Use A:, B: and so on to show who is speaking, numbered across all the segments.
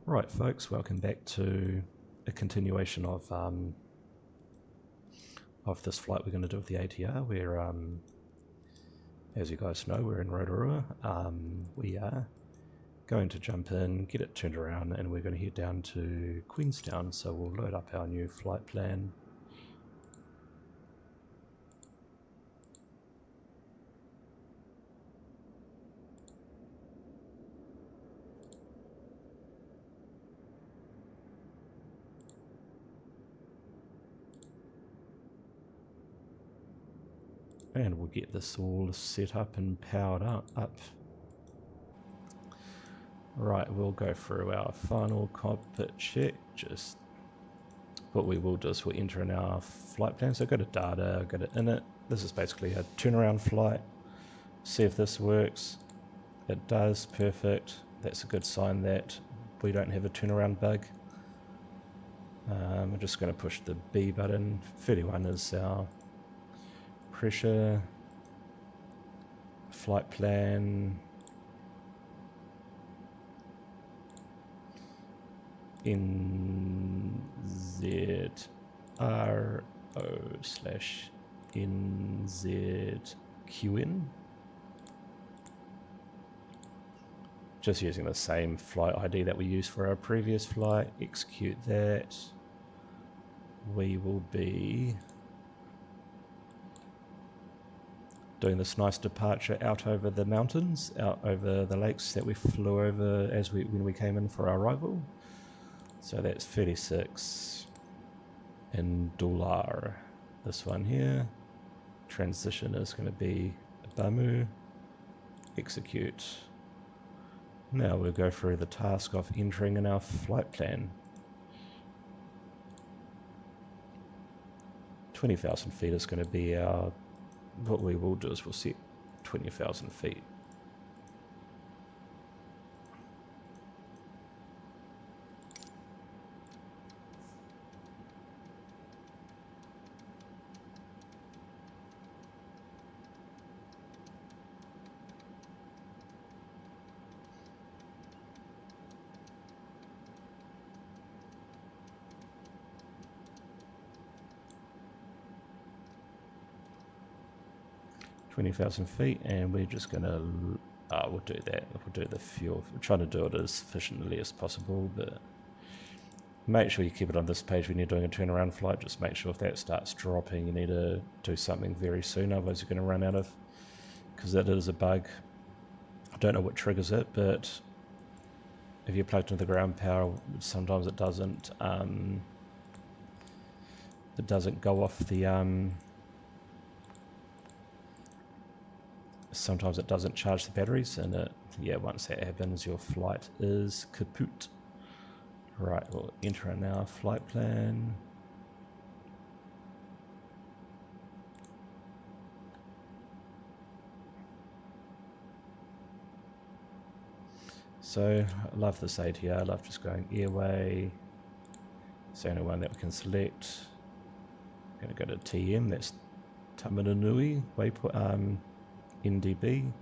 A: Right, folks, welcome back to a continuation of this flight we're going to do with the ATR. We're, as you guys know, we're in Rotorua. We are going to jump in, get it turned around, and we're going to head down to Queenstown. So we'll load up our new flight plan. And we'll get this all set up and powered up. Right, we'll go through our final cockpit check. Just what we will do is we'll enter in our flight plan. So go to data, go to init. This is basically a turnaround flight. See if this works. It does, perfect. That's a good sign that we don't have a turnaround bug. I'm just going to push the B button. 31 is our pressure. Flight plan. NZRO/NZQN. Just using the same flight ID that we used for our previous flight. Execute that. We will be doing this nice departure out over the mountains, out over the lakes that we flew over when we came in for our arrival. So that's 36 in dollar. This one here. Transition is going to be Bamu. Execute. Now we'll go through the task of entering in our flight plan. 20,000 feet is going to be our, what we will do is we'll set 20,000 feet. $20,000 and we're just gonna we'll do that. We'll do the fuel. We're trying to do it as efficiently as possible, but make sure you keep it on this page when you're doing a turnaround flight. Just make sure if that starts dropping, you need to do something very soon, otherwise you're going to run out of, because that is a bug. I don't know what triggers it, but if you're plugged into the ground power, sometimes it doesn't go off the sometimes it doesn't charge the batteries, and once that happens, your flight is kaput. Right, we'll enter in our flight plan. So I love this ATR. I love just going airway. It's the only one that we can select. I'm going to go to TM. That's Tamaranui waypoint. NDB.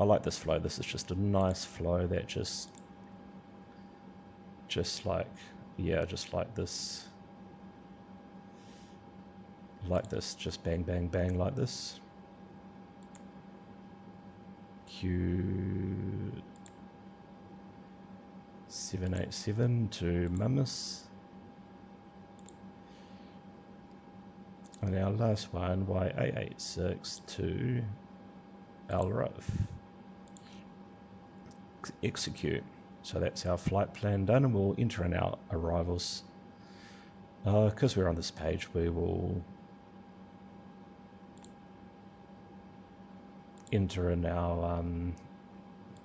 A: I like this flow. This is just a nice flow that just like this, just bang bang bang like this. Q787 to Mamas. And our last one, Y886 to Alruf. Execute. So that's our flight plan done, and we'll enter in our arrivals. Because we're on this page, we will enter in our,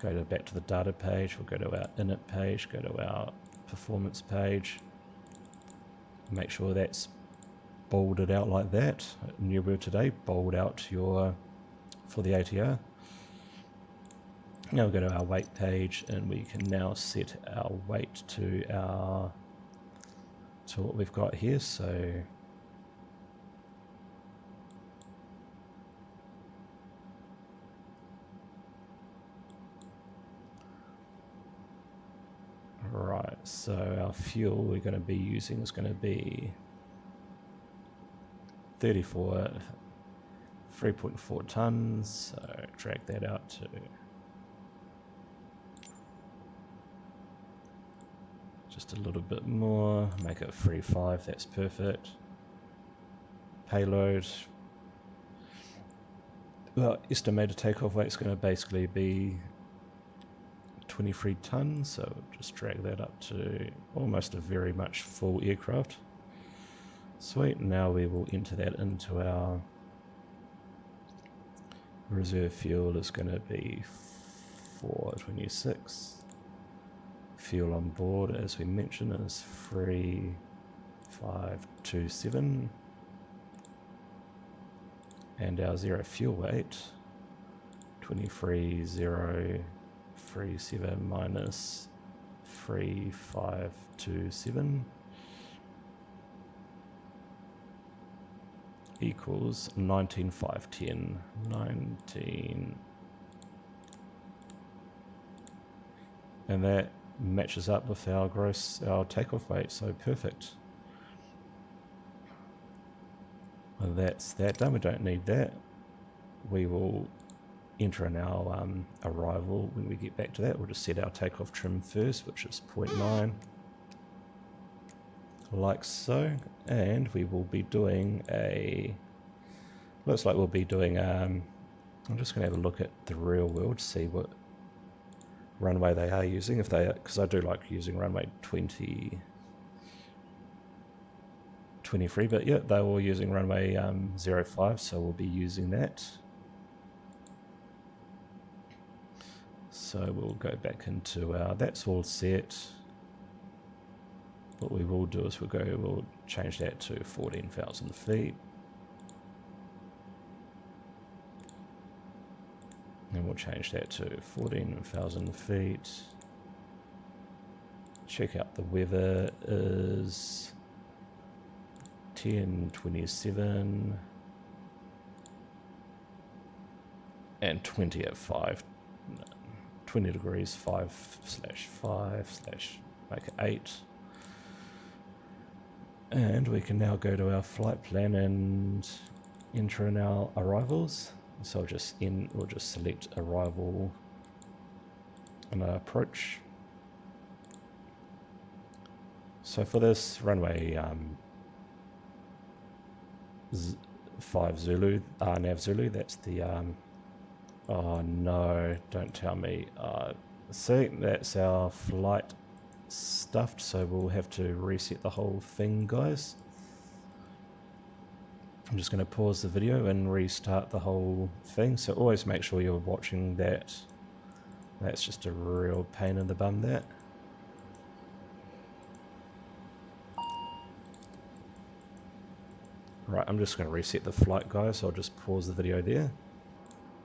A: back to the data page, we'll go to our init page, go to our performance page, make sure that's bolded out like that. New word today, bold out for the ATR. Now we'll go to our weight page, and we can now set our weight to what we've got here. So So our fuel we're going to be using is going to be 3.4 tons, so drag that out to just a little bit more, make it 3.5, that's perfect. Payload, well, estimated takeoff weight is going to basically be 23 tons, so just drag that up to almost a very much full aircraft. Sweet, now we will enter that into our reserve fuel is going to be 426. Fuel on board, as we mentioned, is 3527. And our zero fuel weight, 23037 minus 3527 equals 19510. 19, and that matches up with our takeoff weight, so perfect. Well, that's that done. We don't need that. We will enter in our arrival when we get back to that. We'll just set our takeoff trim first, which is 0.9, like so, and we will be doing looks like we'll be doing I'm just going to have a look at the real world, see what runway they are using, if they, because I do like using runway 23, but yeah, they were using runway 05, so we'll be using that. So we'll go back into our, that's all set. What we will do is we'll change that to 14,000 feet. And we'll change that to 14,000 feet. Check out the weather is 10:27 and 20 at 5. 20 degrees, 5/5/ make it 8. And we can now go to our flight plan and enter in our arrivals. So we'll just select arrival and approach. So for this runway 5 Zulu, Nav Zulu, that's the oh no, don't tell me. See, that's our flight stuffed, so we'll have to reset the whole thing, guys. I'm just going to pause the video and restart the whole thing, so always make sure you're watching that. That's just a real pain in the bum, that. Right, I'm just going to reset the flight, guys, so I'll just pause the video there.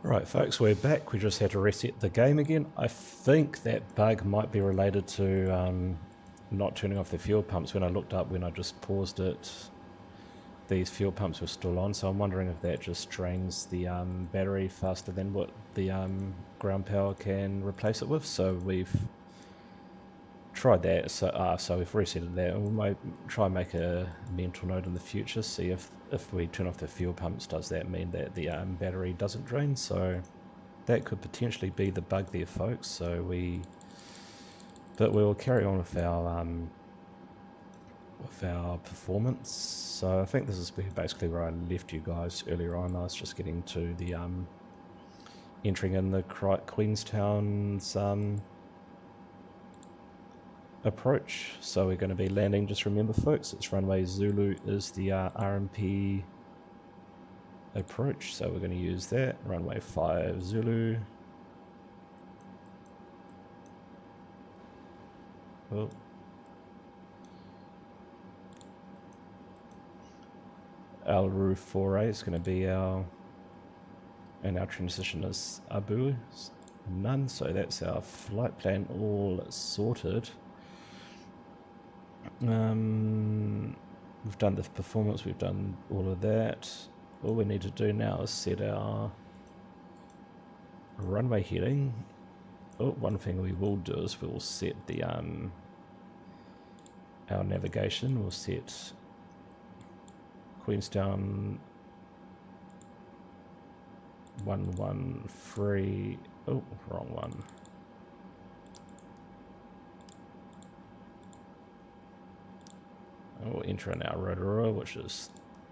A: Right, folks, we're back. We just had to reset the game again. I think that bug might be related to not turning off the fuel pumps. When I looked up, when I just paused it, these fuel pumps were still on, so I'm wondering if that just drains the battery faster than what the ground power can replace it with. So we've tried that, so we've resetted that. We might try and make a mental note in the future, see if we turn off the fuel pumps, does that mean that the battery doesn't drain? So that could potentially be the bug there, folks. So but we'll carry on with our performance. So I think this is basically where I left you guys earlier on. I was just getting to the entering in the Queenstown's approach. So we're going to be landing, just remember folks, it's runway Zulu is the RMP approach, so we're going to use that. Runway 5 Zulu. Oh. Alru 4A is going to be our, and our transition is Abu none, so that's our flight plan all sorted. We've done the performance, we've done all of that. All we need to do now is set our runway heading. Oh, one thing we will do is we'll set the our navigation. We'll set Queenstown 113. Oh, wrong one. And we'll enter in our Rotorua, which is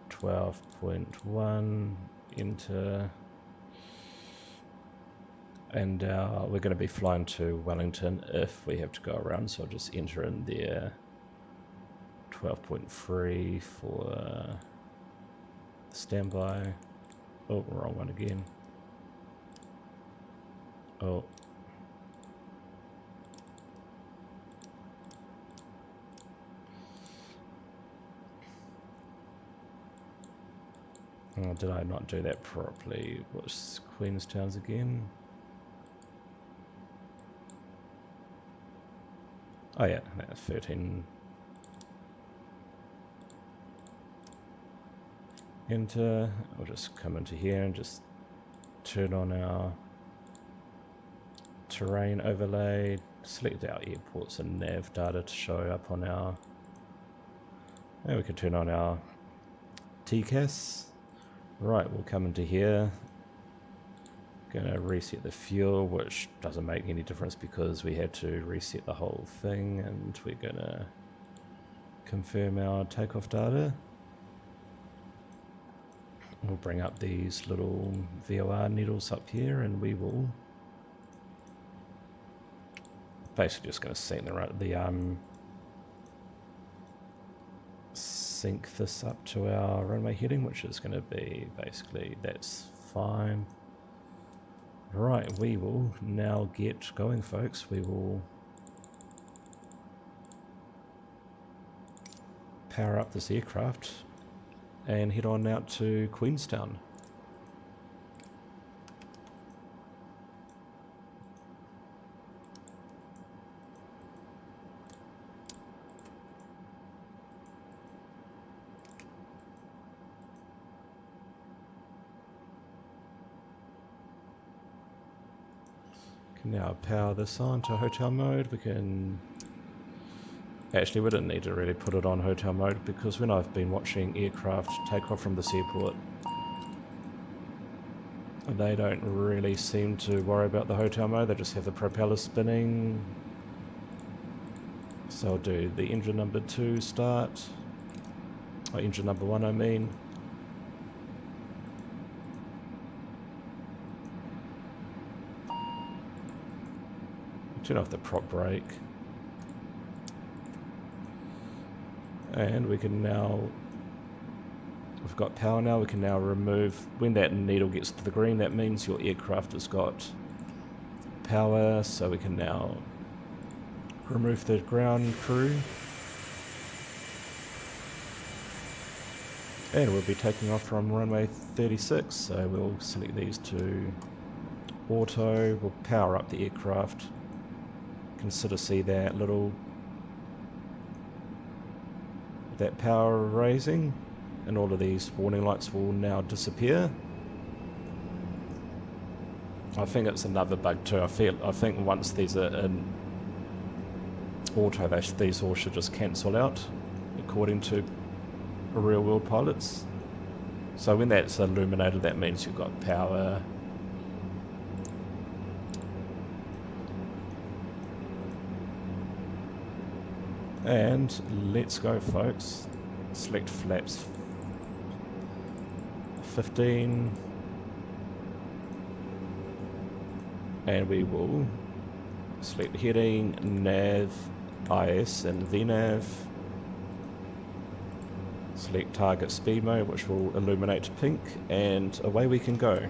A: 12.1. Enter. And we're going to be flying to Wellington if we have to go around, so I'll just enter in there 12.3 for standby. Oh, wrong one again. Oh. Oh, did I not do that properly? What's Queenstown's again? Oh yeah, that's 13. Enter. I'll just come into here and just turn on our terrain overlay, select our airports and nav data to show up on our, and we can turn on our TCAS. Right, we'll come into here, gonna reset the fuel, which doesn't make any difference because we had to reset the whole thing, and we're gonna confirm our takeoff data. We'll bring up these little VOR needles up here, and we will basically just going to sync this up to our runway heading, which is going to be basically, that's fine. Right, we will now get going, folks. We will power up this aircraft and head on out to Queenstown. Can now power this on to hotel mode. We can... Actually, we didn't need to really put it on hotel mode because when I've been watching aircraft take off from this airport, they don't really seem to worry about the hotel mode. They just have the propeller spinning. So I'll do the engine number 2 start, or engine number 1 I mean. Turn off the prop brake. And we can now, we've got power now, we can now remove, when that needle gets to the green, that means your aircraft has got power, so we can now remove the ground crew. And we'll be taking off from runway 36, so we'll select these to auto, we'll power up the aircraft. Consider see that little, that power raising, and all of these warning lights will now disappear. I think it's another bug too. I think once these are in auto, these all should just cancel out, according to real world pilots. So when that's illuminated, that means you've got power. And let's go, folks. Select flaps 15. And we will select heading, nav, IS and VNAV. Select target speed mode, which will illuminate pink, and away we can go.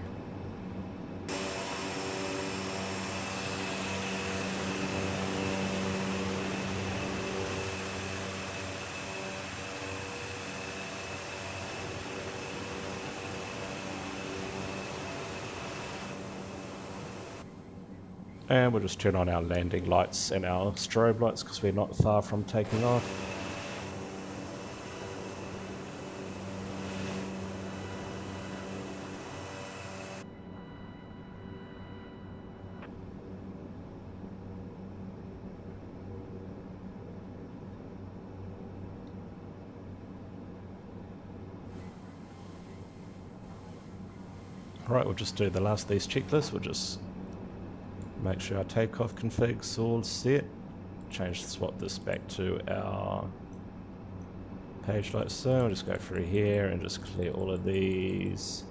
A: And we'll just turn on our landing lights and our strobe lights because we're not far from taking off. Right, we'll just do the last of these checklists. We'll just make sure our takeoff config's all set. Swap this back to our page like so. We'll just go through here and just clear all of these.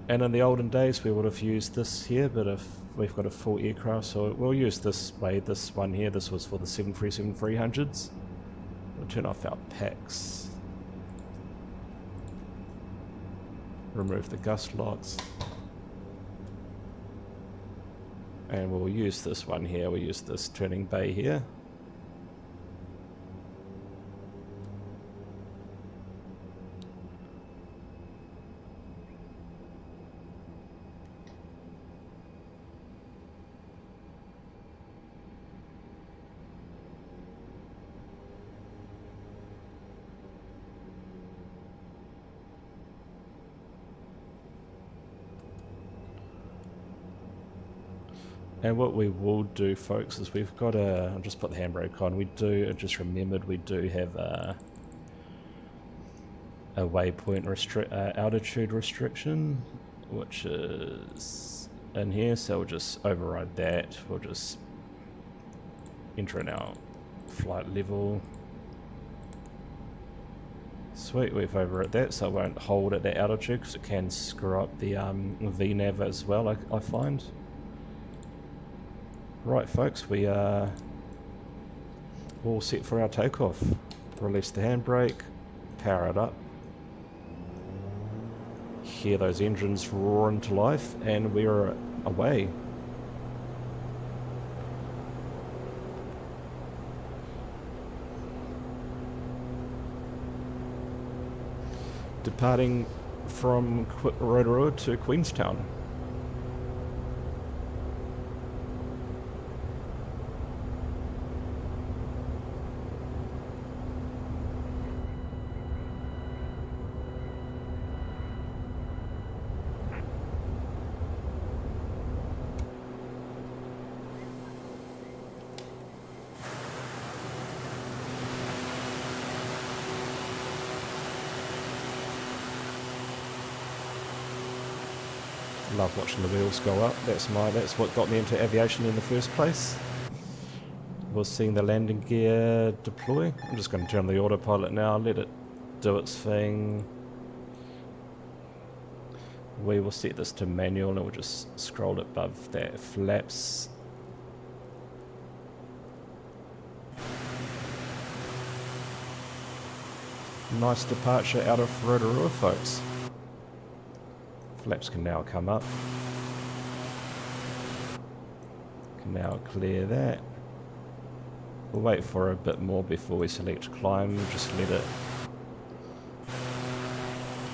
A: And in the olden days we would have used this here, but if we've got a full aircraft, so we'll use this way, this one here. This was for the 737-300s. We'll turn off our packs. Remove the gust locks. And we'll use this one here, we'll use this turning bay here. And what we will do, folks, is we've got I'll just put the handbrake on. We do, I just remembered, we do have a waypoint altitude restriction, which is in here, so we'll just override that. We'll just enter in our flight level. Sweet, we've overrid that, so it won't hold at that altitude, because it can screw up the VNAV as well, I find. Right, folks, we are all set for our takeoff. Release the handbrake, power it up, hear those engines roar into life, and we are away. Departing from Rotorua to Queenstown. Love watching the wheels go up. That's what got me into aviation in the first place. Was seeing the landing gear deploy. I'm just going to turn on the autopilot now, let it do its thing. We will set this to manual and we'll just scroll above that flaps. Nice departure out of Rotorua, folks. Flaps can now come up. Can now clear that. We'll wait for a bit more before we select climb. Just let it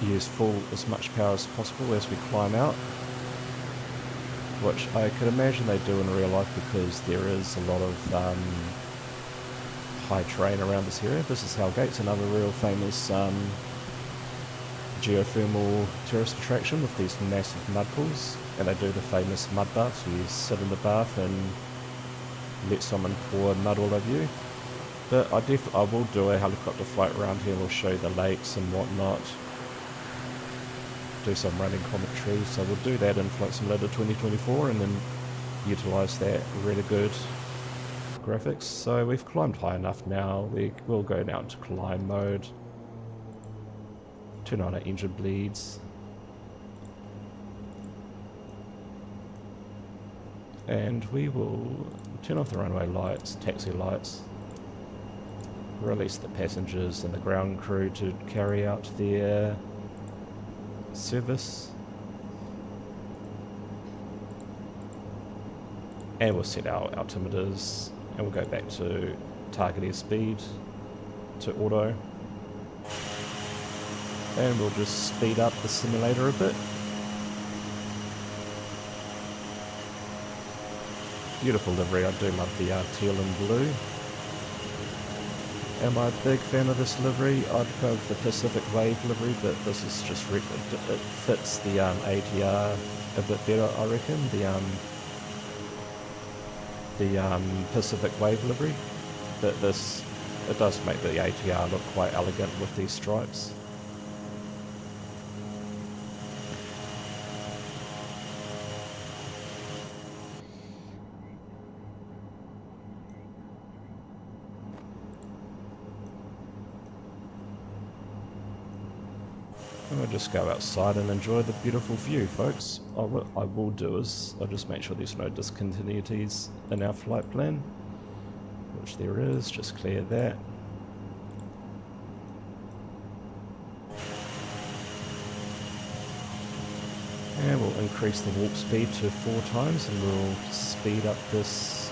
A: use as much power as possible as we climb out. Which I could imagine they do in real life, because there is a lot of high terrain around this area. This is Hellgate's another real famous geothermal tourist attraction with these massive mud pools, and they do the famous mud baths where you sit in the bath and let someone pour mud all over you. But I will do a helicopter flight around here. We'll show the lakes and whatnot, do some running commentary, so we'll do that in Flight Simulator 2024 and then utilise that really good graphics. So we've climbed high enough now, we will go down to climb mode. Turn on our engine bleeds. And we will turn off the runway lights, taxi lights. Release the passengers and the ground crew to carry out their service. And we'll set our altimeters and we'll go back to target airspeed to auto. And we'll just speed up the simulator a bit. Beautiful livery, I do love the teal and blue. Am I a big fan of this livery? I'd go with the Pacific Wave livery, but this is just, it fits the ATR a bit better, I reckon. The Pacific Wave livery. But it does make the ATR look quite elegant with these stripes. And we'll just go outside and enjoy the beautiful view, folks. What I will do is I'll just make sure there's no discontinuities in our flight plan, which there is. Just clear that. And we'll increase the warp speed to 4 times and we'll speed up this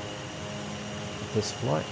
A: flight.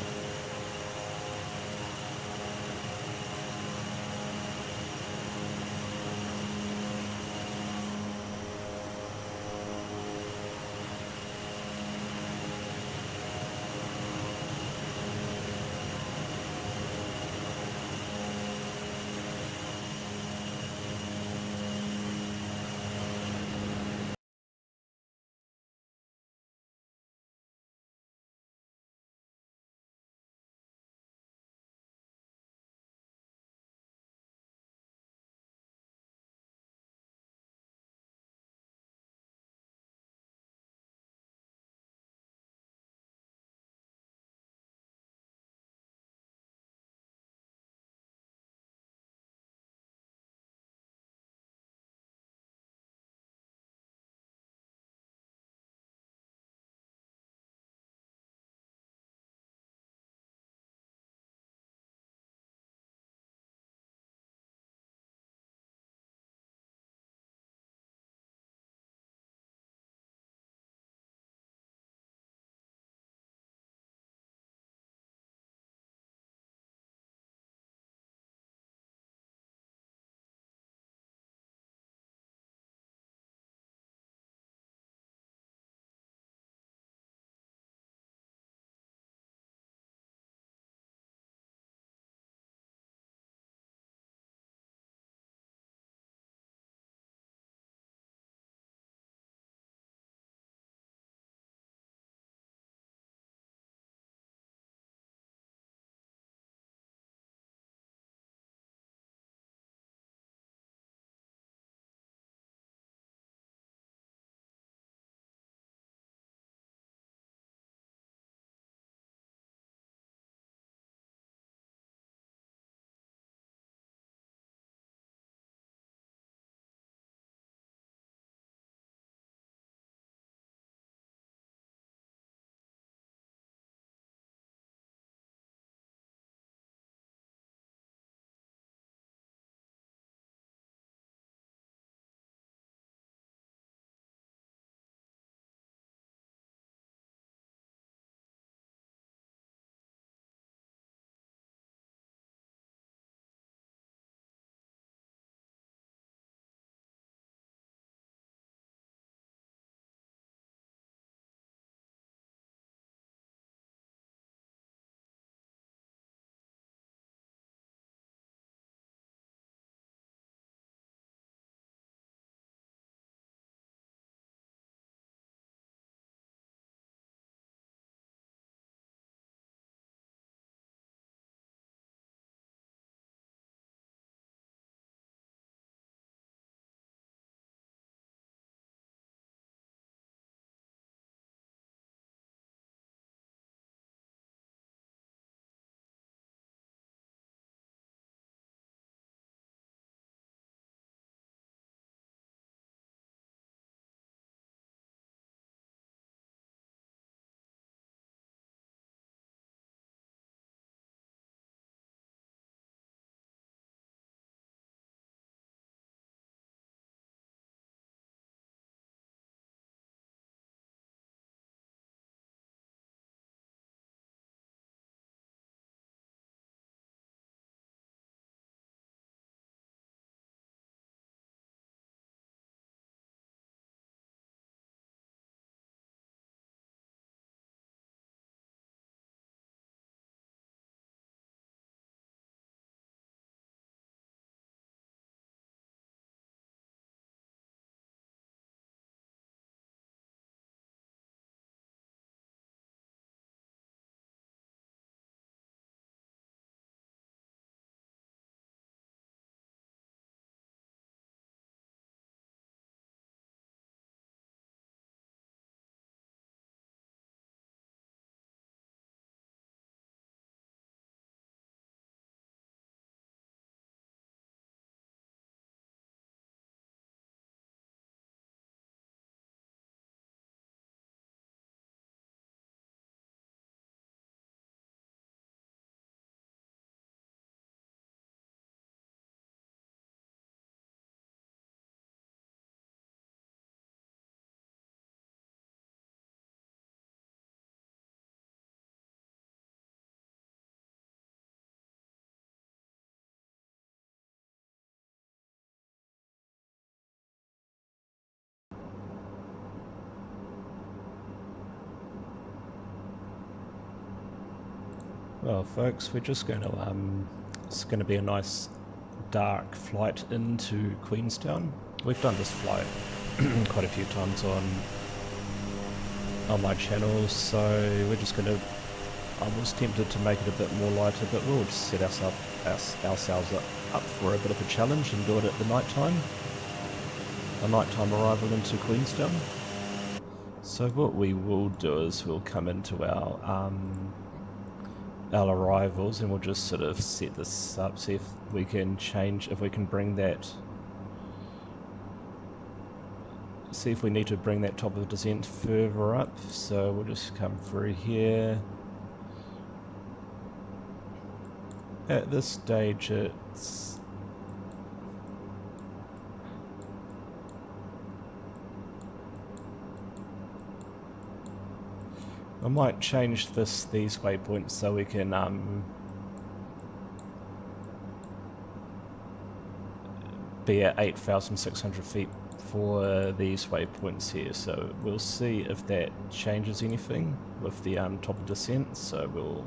A: Well, folks, we're just going to it's going to be a nice dark flight into Queenstown. We've done this flight quite a few times on my channel, so we're just going to. I was tempted to make it a bit more lighter, but we'll just set ourselves up for a bit of a challenge and do it at the night time. A nighttime arrival into Queenstown. So what we will do is we'll come into our arrivals and we'll just sort of set this up, see if we can change, if we can bring that, see if we need to bring that top of the descent further up. So we'll just come through here. At this stage it's I might change these waypoints so we can be at 8,600 feet for these waypoints here. So we'll see if that changes anything with the top of descent. So we'll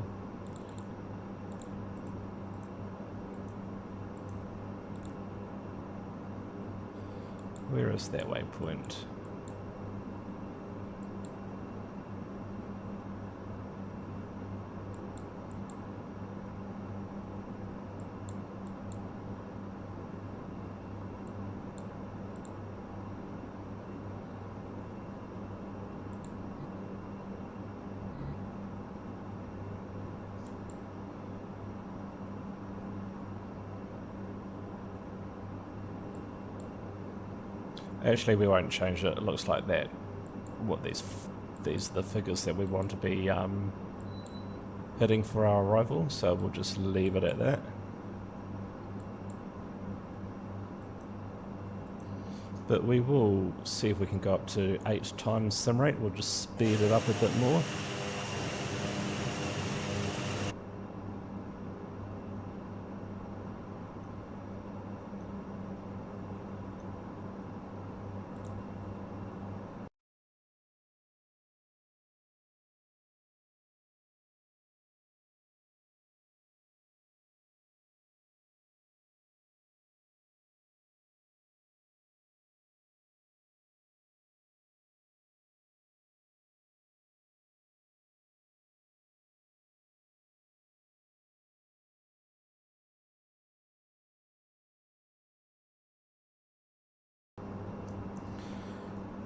A: where is that waypoint? Actually, we won't change it. It looks like that. What these are the figures that we want to be hitting for our arrival. So we'll just leave it at that. But we will see if we can go up to 8 times sim rate. We'll just speed it up a bit more.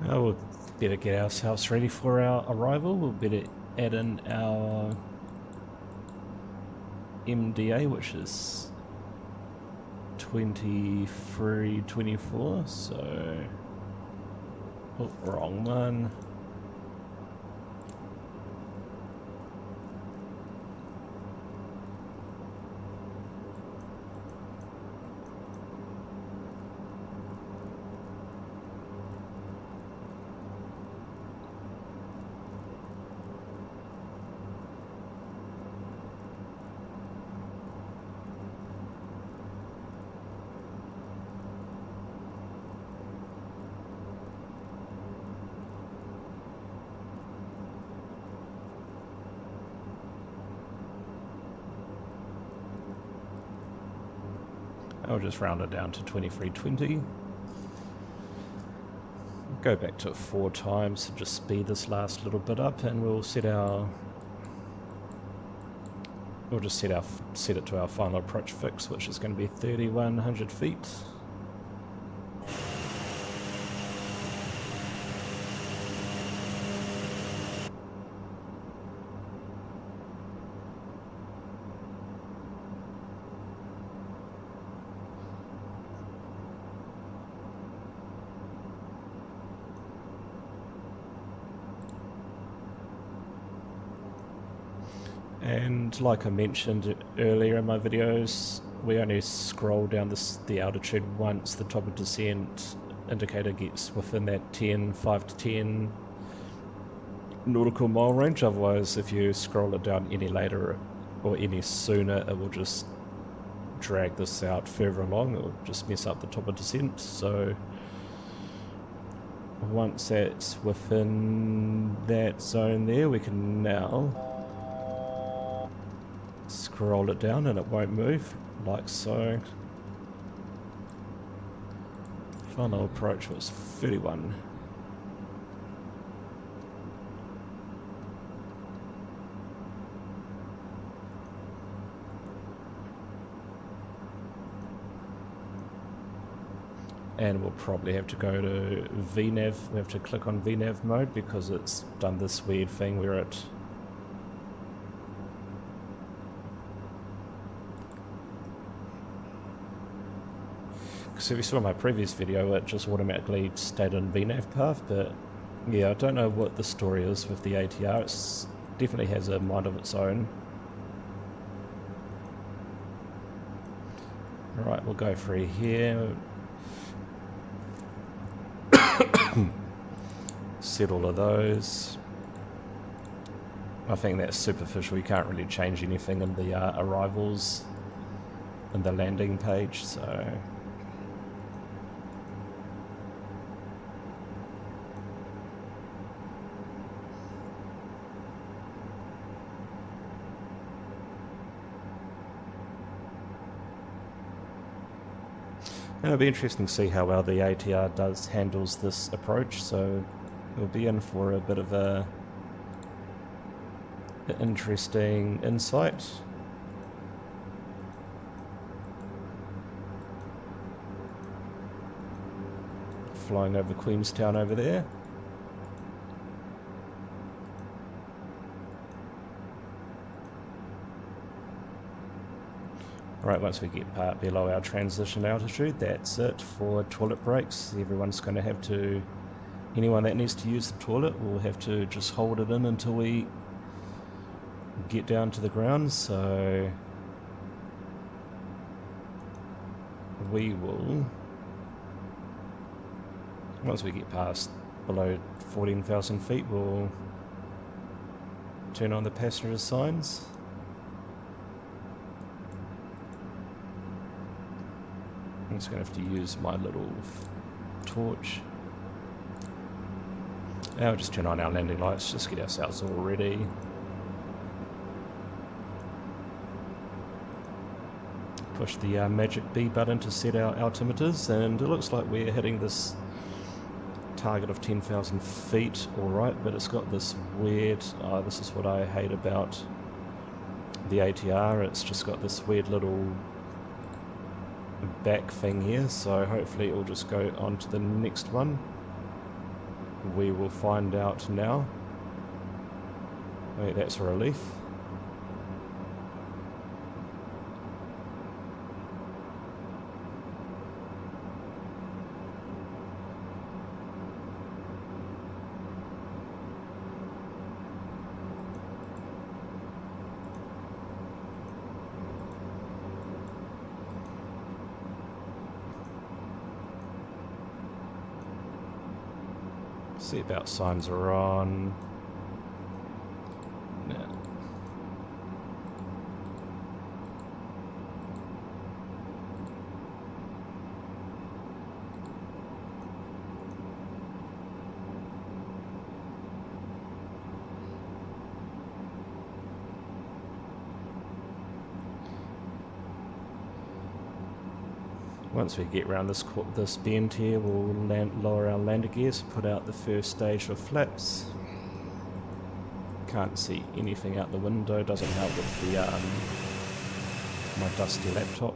A: We'll better get ourselves ready for our arrival. We'll better add in our MDA, which is 2324. So, oh, wrong one. I'll just round it down to 2320. Go back to it 4 times to just speed this last little bit up, and we'll set our. We'll just set it to our final approach fix, which is going to be 3,100 feet. And like I mentioned earlier in my videos, we only scroll down the altitude once the top of descent indicator gets within that 5 to 10 nautical mile range. Otherwise, if you scroll it down any later or any sooner, it will just drag this out further along. It will just mess up the top of descent. So once that's within that zone there, we can now Scroll it down and it won't move, like so. Final approach was 31. And we'll probably have to go to VNav. We have to click on VNav mode because it's done this weird thing where it so if you saw my previous video, it just automatically stayed on VNav path, but yeah, I don't know what the story is with the ATR. It definitely has a mind of its own. Alright, we'll go through here. Set all of those. I think that's superficial. You can't really change anything in the arrivals and the landing page, so and it'll be interesting to see how well the ATR handles this approach, so we'll be in for a bit of an interesting insight. Flying over Queenstown over there. Right, once we get below our transition altitude, that's it for toilet breaks. Everyone's going to have to, anyone that needs to use the toilet will have to just hold it in until we get down to the ground, so we will, once we get past below 14,000 feet, we'll turn on the passenger signs. I'm just going to have to use my little torch. And I'll just turn on our landing lights, just get ourselves all ready. Push the magic B button to set our altimeters, and it looks like we're hitting this target of 10,000 feet alright, but it's got this weird, this is what I hate about the ATR, it's just got this weird little back thing here, so hopefully it will just go on to the next one. We will find out now. Wait, that's a relief. Seatbelt signs are on. No. Once we get around this bend here, we'll lower our landing gears, put out the first stage of flaps. Can't see anything out the window, doesn't help with the my dusty laptop.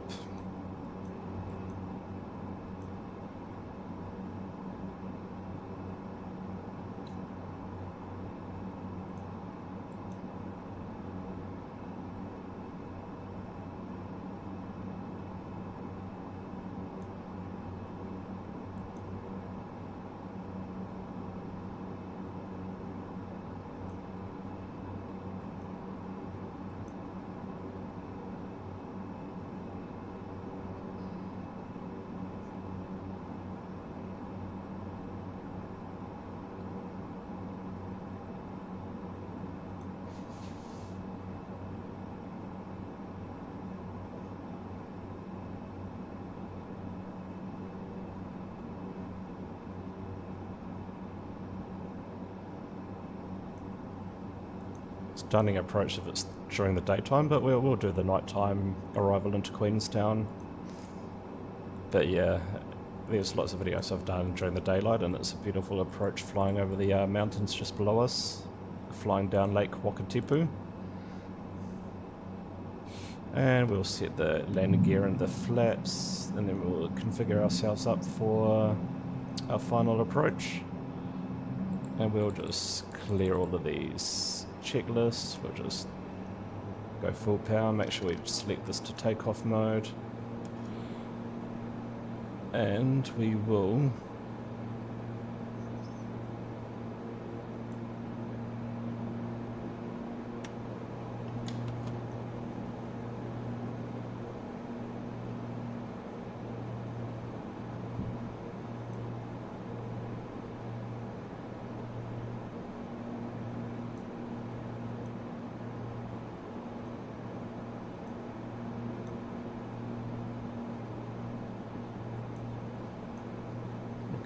A: stunning approach if it's during the daytime, but we'll do the nighttime arrival into Queenstown. But yeah, there's lots of videos I've done during the daylight, and it's a beautiful approach flying over the mountains just below us, flying down Lake Wakatipu. And we'll set the landing gear and the flaps, and then we'll configure ourselves up for our final approach. And we'll just clear all of these checklists. We'll just go full power, make sure we select this to takeoff mode. And we will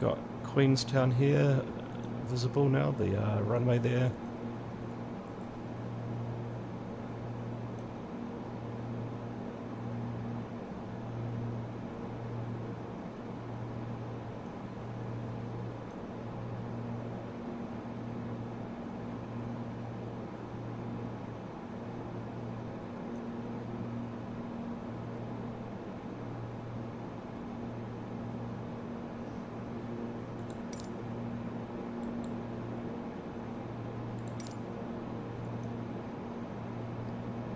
A: got Queenstown here visible now, the runway there.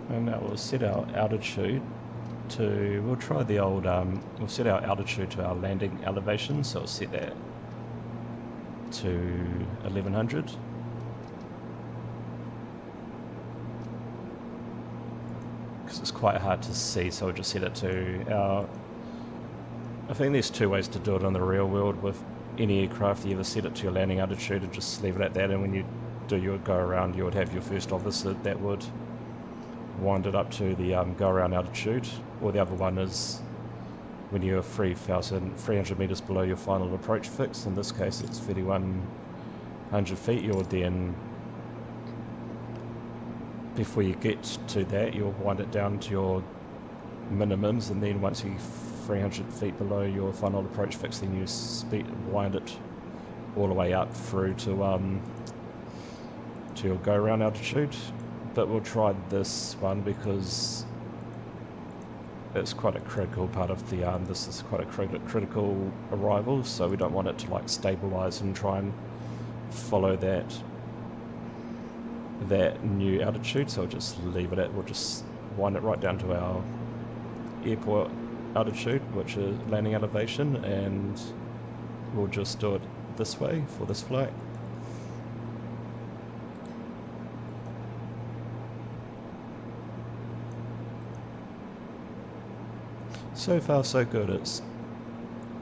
A: And now we'll set our altitude to, we'll try the old, we'll set our altitude to our landing elevation, so we'll set that to 1100. Because it's quite hard to see, so we'll just set it to our, I think there's two ways to do it in the real world with any aircraft. You either set it to your landing altitude and just leave it at that, and when you do your go around you would have your first officer that would wind it up to the go around altitude, or the other one is when you're 3,300 meters below your final approach fix. In this case it's 3,100 feet. You'll then, before you get to that, you'll wind it down to your minimums, and then once you're 300 feet below your final approach fix, then you wind it all the way up through to your go around altitude. But we'll try this one because it's quite a critical part of the this is quite a critical arrival, so we don't want it to like stabilize and try and follow that new altitude. So we'll just leave it at, we'll just wind it right down to our airport altitude, which is landing elevation, and we'll just do it this way for this flight. So far so good, it's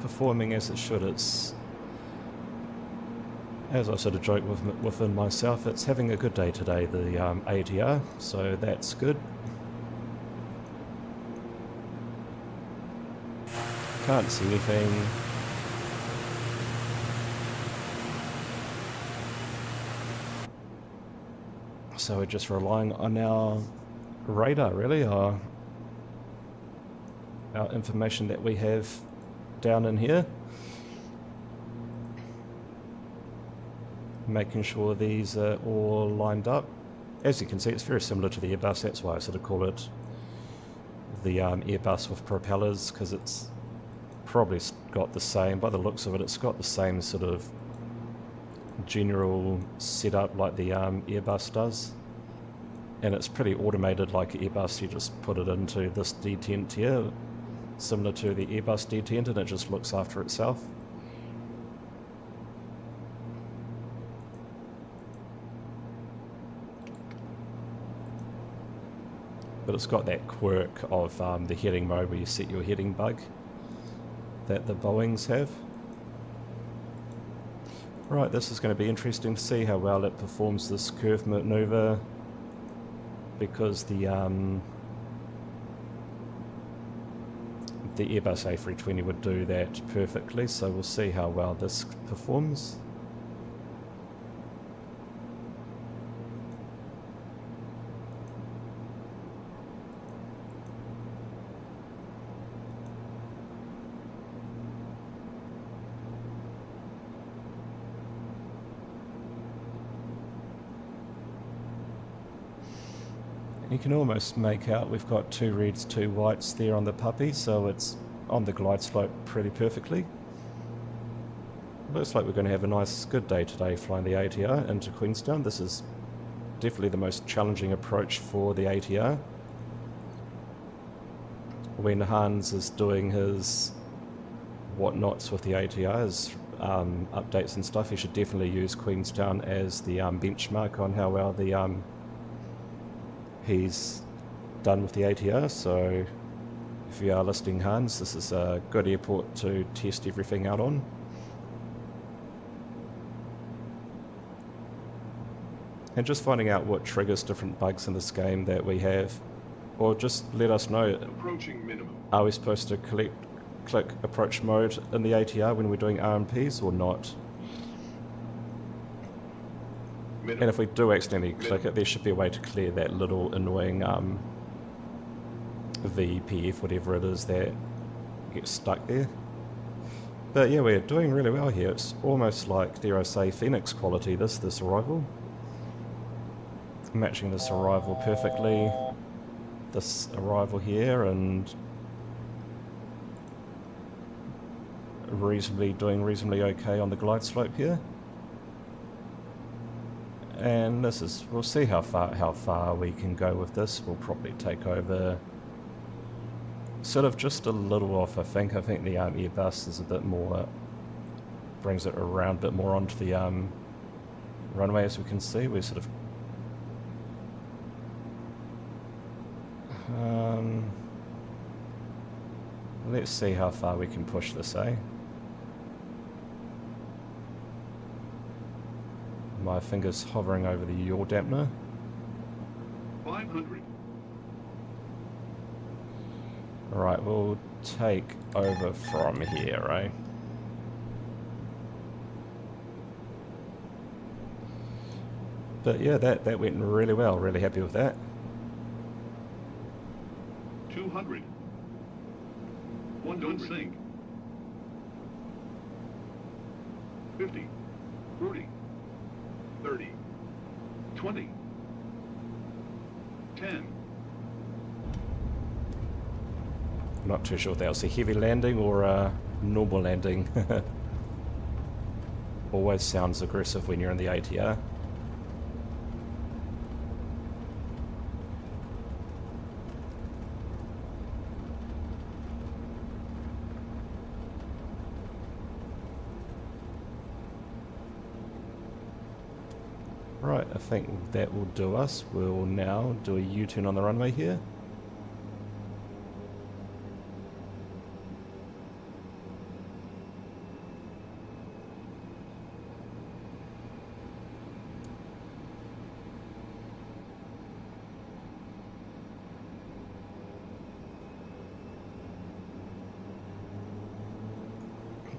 A: performing as it should. It's, as I sort of joke within myself, it's having a good day today, the ATR, so that's good. Can't see anything. So we're just relying on our radar, really, our information that we have down in here, making sure these are all lined up. As you can see, it's very similar to the Airbus. That's why I sort of call it the Airbus with propellers, because it's probably got the same, by the looks of it, it's got the same sort of general setup like the Airbus does. And it's pretty automated like Airbus. You just put it into this detent here, similar to the Airbus detent, and it just looks after itself. But it's got that quirk of the heading mode where you set your heading bug that the Boeings have. Right, this is going to be interesting to see how well it performs this curve maneuver, because the Airbus A320 would do that perfectly, so we'll see how well this performs. You can almost make out we've got 2 reds, 2 whites there on the puppy, so it's on the glide slope pretty perfectly. Looks like we're going to have a nice, good day today flying the ATR into Queenstown. This is definitely the most challenging approach for the ATR. When Hans is doing his whatnots with the ATR, his updates and stuff, he should definitely use Queenstown as the benchmark on how well the he's done with the ATR. So if you are listening, Hans, this is a good airport to test everything out on. And just finding out what triggers different bugs in this game that we have, or just let us know,
B: Approaching minimum.
A: Are we supposed to click approach mode in the ATR when we're doing RMPs or not?
B: Minimum.
A: And if we do accidentally click it, there should be a way to clear that little annoying VPF, whatever it is, that gets stuck there. But yeah, we're doing really well here. It's almost like, dare I say, Phoenix quality, this arrival. Matching this arrival perfectly. This arrival here, and doing reasonably okay on the glide slope here. And this is, we'll see how far we can go with this. We'll probably take over sort of just a little off, I think. The Airbus is a bit more, brings it around a bit more onto the runway. As we can see, we're sort of let's see how far we can push this, eh? My finger's hovering over the yaw dampener.
B: 500.
A: Right, we'll take over from here, eh? But yeah, that went really well. Really happy with that.
B: 200. 100. Don't sink. 50. 40. 30. 20. 10.
A: Not too sure if that was a heavy landing or a normal landing. Always sounds aggressive when you're in the ATR. Right, I think that will do us. We'll now do a U-turn on the runway here.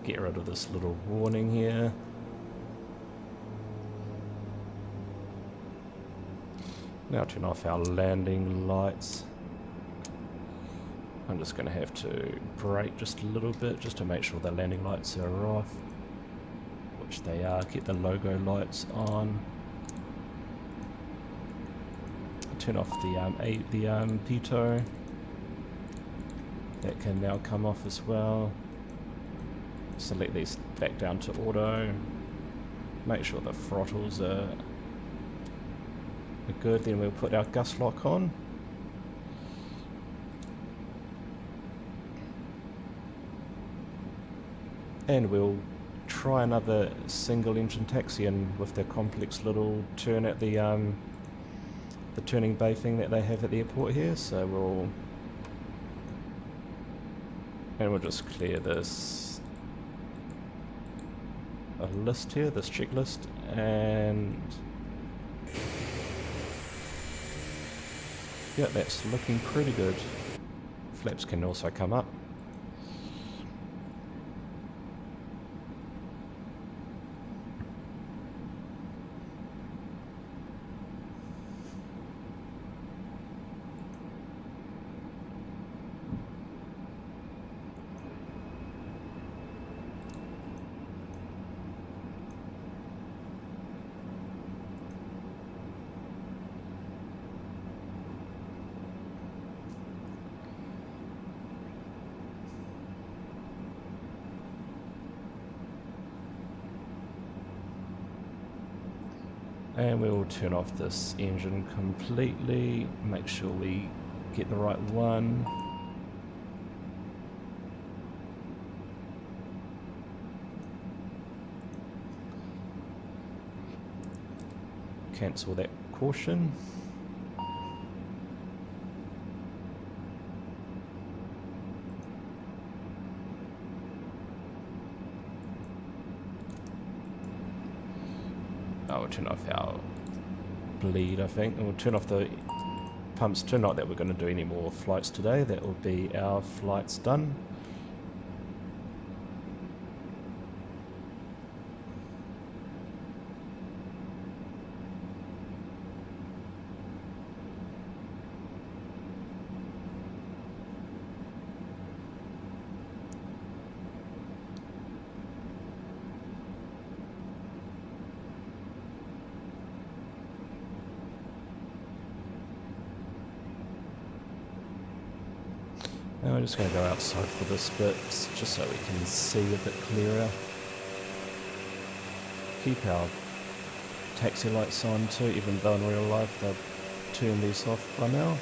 A: Get rid of this little warning here. Now turn off our landing lights. I'm just going to have to brake just a little bit just to make sure the landing lights are off, which they are. Get the logo lights on. Turn off the pitot. That can now come off as well. Select these back down to auto. Make sure the throttles are good, then we'll put our gust lock on. And we'll try another single engine taxi in with the complex little turn at the turning bay thing that they have at the airport here. So we'll just clear this list here, this checklist, and yeah, that's looking pretty good. Flaps can also come up. And we will turn off this engine completely, make sure we get the right one. Cancel that caution. We'll turn off our bleed, I think, and we'll turn off the pumps too. Not that we're going to do any more flights today, that will be our flights done. Now we're just going to go outside for this bit, just so we can see a bit clearer. Keep our taxi lights on too, even though in real life they'll turn these off by now.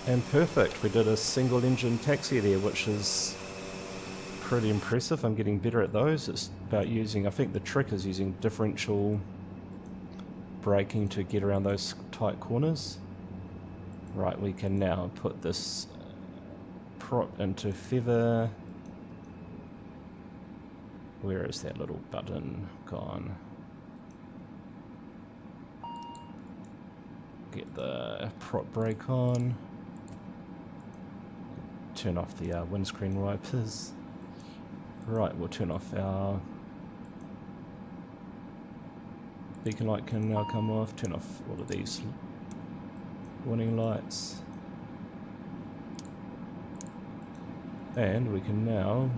A: And perfect, we did a single engine taxi there, which is pretty impressive. I'm getting better at those. It's about using, I think the trick is using differential braking to get around those tight corners. Right, we can now put this prop into feather. Where is that little button gone? Get the prop brake on. Turn off the windscreen wipers. Right, we'll turn off our beacon light, can now come off. Turn off all of these warning lights. And we can now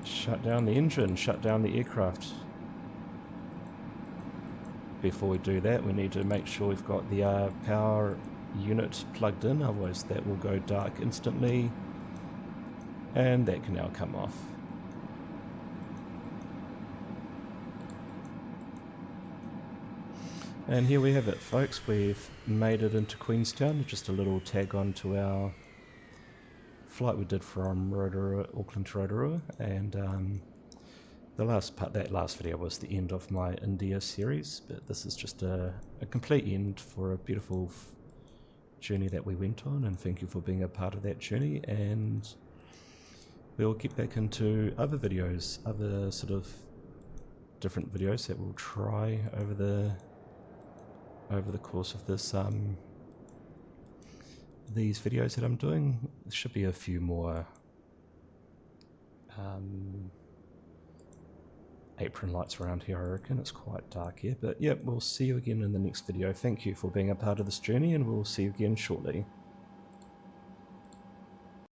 A: shut down the engine, shut down the aircraft. Before we do that, we need to make sure we've got the power unit plugged in, otherwise that will go dark instantly, and that can now come off. And here we have it, folks. We've made it into Queenstown. Just a little tag on to our flight we did from Rotorua, Auckland to Rotorua, and the last part, that last video was the end of my India series, but this is just a complete end for a beautiful journey that we went on, and thank you for being a part of that journey. And we'll get back into other videos, other sort of different videos that we'll try over the course of this these videos that I'm doing. There should be a few more apron lights around here, I reckon. It's quite dark here, but yeah, we'll see you again in the next video. Thank you for being a part of this journey, and we'll see you again shortly.